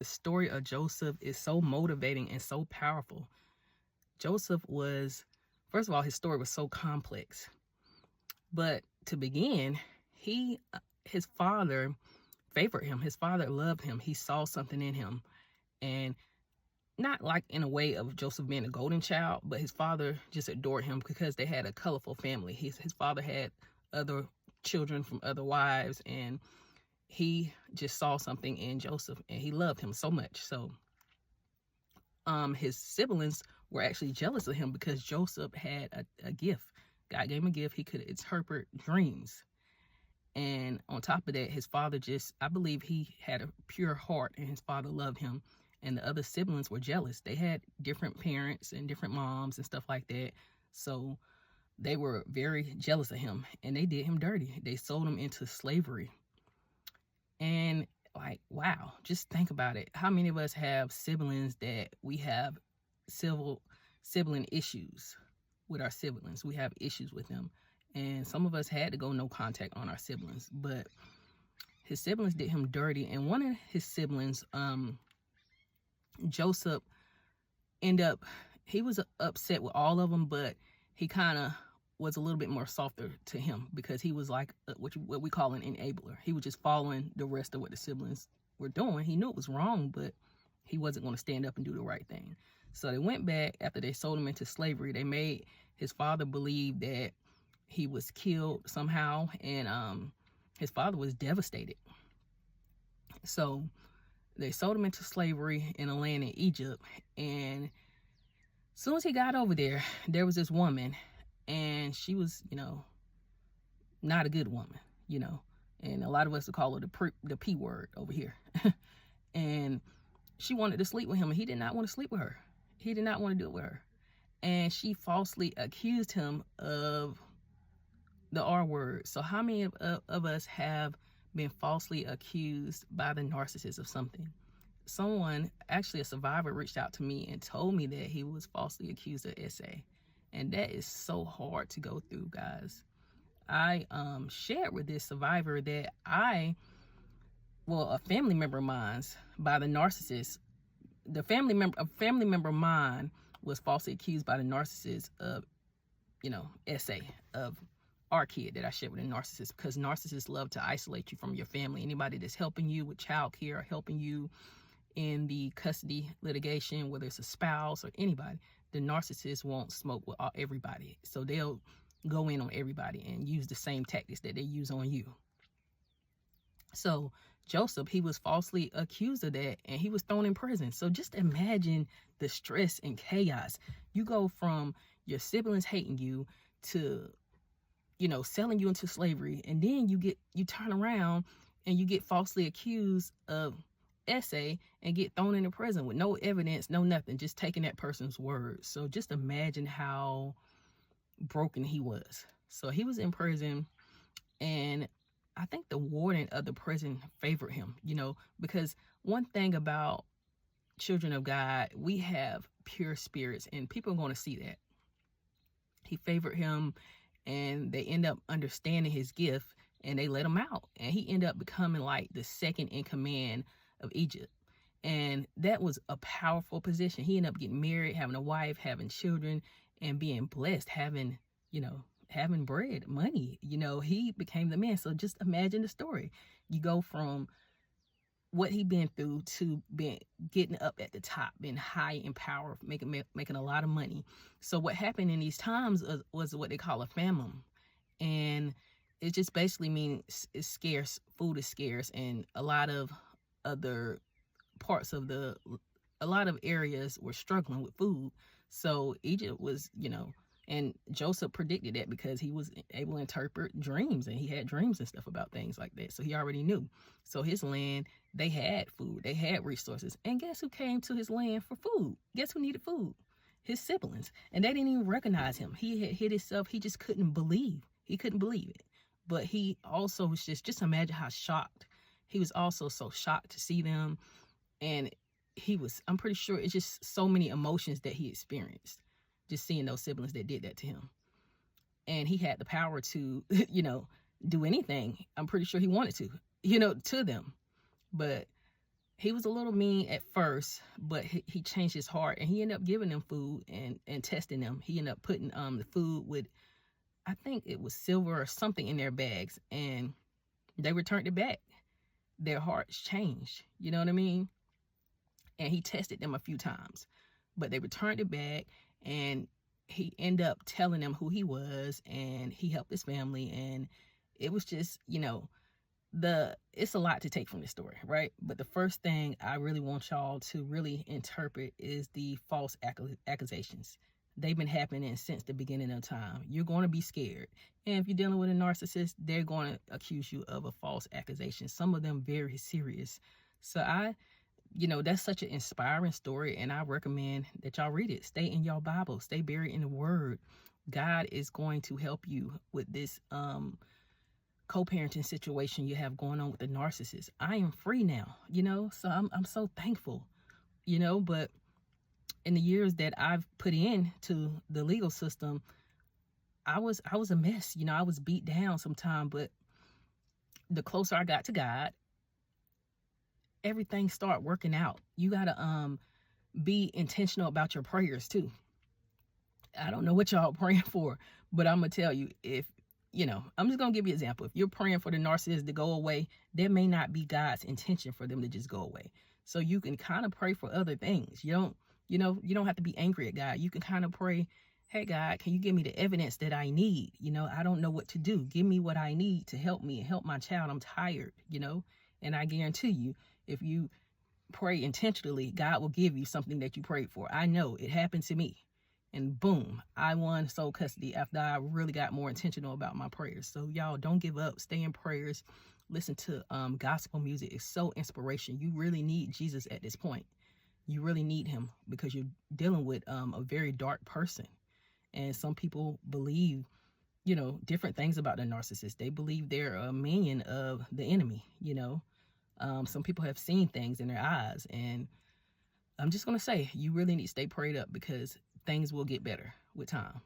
The story of Joseph is so motivating and so powerful. Joseph was, first of all, his story was so complex. But to begin, his father favored him. His father loved him. He saw something in him. And not like in a way of Joseph being a golden child, but his father just adored him because they had a colorful family. His father had other children from other wives, and he just saw something in Joseph, and he loved him so much. So his siblings were actually jealous of him because Joseph had a gift. God gave him a gift. He could interpret dreams. And on top of that, his father I believe he had a pure heart, and his father loved him. And the other siblings were jealous. They had different parents and different moms and stuff like that. So they were very jealous of him, and they did him dirty. They sold him into slavery. And like, wow, just think about it. How many of us have siblings that we have sibling issues with our siblings? We have issues with them. And some of us had to go no contact on our siblings. But his siblings did him dirty. And one of his siblings, Joseph, he was upset with all of them, but he kind of was a little bit more softer to him because he was like what we call an enabler. He was just following the rest of what the siblings were doing. He knew it was wrong, but he wasn't going to stand up and do the right thing. So they went back after they sold him into slavery. They made his father believe that he was killed somehow, and his father was devastated. So they sold him into slavery in a land in Egypt, and as soon as he got over there, there was this woman, and she was, not a good woman, and a lot of us would call her the P word over here. And she wanted to sleep with him, and he did not want to sleep with her. He did not want to do it with her. And she falsely accused him of the R word. So how many of us have been falsely accused by the narcissist of something? Someone, actually a survivor, reached out to me and told me that he was falsely accused of SA. And that is so hard to go through, guys. I shared with this survivor that a family member of mine by the narcissist, a family member of mine was falsely accused by the narcissist of, SA, of our kid that I shared with a narcissist, because narcissists love to isolate you from your family. Anybody that's helping you with child care or helping you in the custody litigation, whether it's a spouse or anybody, the narcissist won't smoke with everybody. So they'll go in on everybody and use the same tactics that they use on you. So Joseph, he was falsely accused of that, and he was thrown in prison. So just imagine the stress and chaos. You go from your siblings hating you to, selling you into slavery, and then you turn around and you get falsely accused of SA and get thrown into prison with no evidence, no nothing, just taking that person's word. So just imagine how broken he was. So he was in prison, and I think the warden of the prison favored him, because one thing about children of God, we have pure spirits, and people are going to see that. He favored him, and they end up understanding his gift, and they let him out, and he ended up becoming like the second in command of Egypt. And that was a powerful position. He ended up getting married, having a wife, having children, and being blessed, having bread, money. He became the man. So just imagine the story. You go from what he been through to getting up at the top, being high in power, making a lot of money. So what happened in these times was what they call a famine, and it just basically means it's scarce. Food is scarce, and a lot of other parts of a lot of areas were struggling with food. So Egypt was, and Joseph predicted that because he was able to interpret dreams, and he had dreams and stuff about things like that. So he already knew. So his land, they had food, they had resources. And guess who came to his land for food? Guess who needed food? His siblings. And they didn't even recognize him. He had hid himself. He just couldn't believe. He couldn't believe it. But he also was just imagine how shocked. He was also so shocked to see them. And I'm pretty sure it's just so many emotions that he experienced, just seeing those siblings that did that to him. And he had the power to, do anything. I'm pretty sure he wanted to, to them. But he was a little mean at first, but he changed his heart, and he ended up giving them food and testing them. He ended up putting the food with, I think it was silver or something in their bags, and they returned it back. Their hearts changed. You know what I mean? And he tested them a few times, but they returned it back, and he ended up telling them who he was, and he helped his family, and it was just, it's a lot to take from this story, right? But the first thing I really want y'all to really interpret is the false accusations. They've been happening since the beginning of time. You're going to be scared. And if you're dealing with a narcissist, they're going to accuse you of a false accusation. Some of them very serious. So that's such an inspiring story, and I recommend that y'all read it. Stay in your Bible. Stay buried in the Word. God is going to help you with this co-parenting situation you have going on with the narcissist. I am free now, so I'm so thankful, but in the years that I've put into the legal system, I was a mess. I was beat down sometimes, but the closer I got to God, everything started working out. You got to be intentional about your prayers too. I don't know what y'all praying for, but I'm going to tell you, I'm just going to give you an example. If you're praying for the narcissist to go away, that may not be God's intention for them to just go away. So you can kind of pray for other things. You don't have to be angry at God. You can kind of pray, hey, God, can you give me the evidence that I need? I don't know what to do. Give me what I need to help me and help my child. I'm tired, and I guarantee you, if you pray intentionally, God will give you something that you prayed for. I know it happened to me. And boom, I won sole custody after I really got more intentional about my prayers. So y'all, don't give up. Stay in prayers. Listen to gospel music. It's so inspirational. You really need Jesus at this point. You really need him because you're dealing with a very dark person. And some people believe, different things about the narcissist. They believe they're a minion of the enemy, Some people have seen things in their eyes. And I'm just going to say, you really need to stay prayed up because things will get better with time.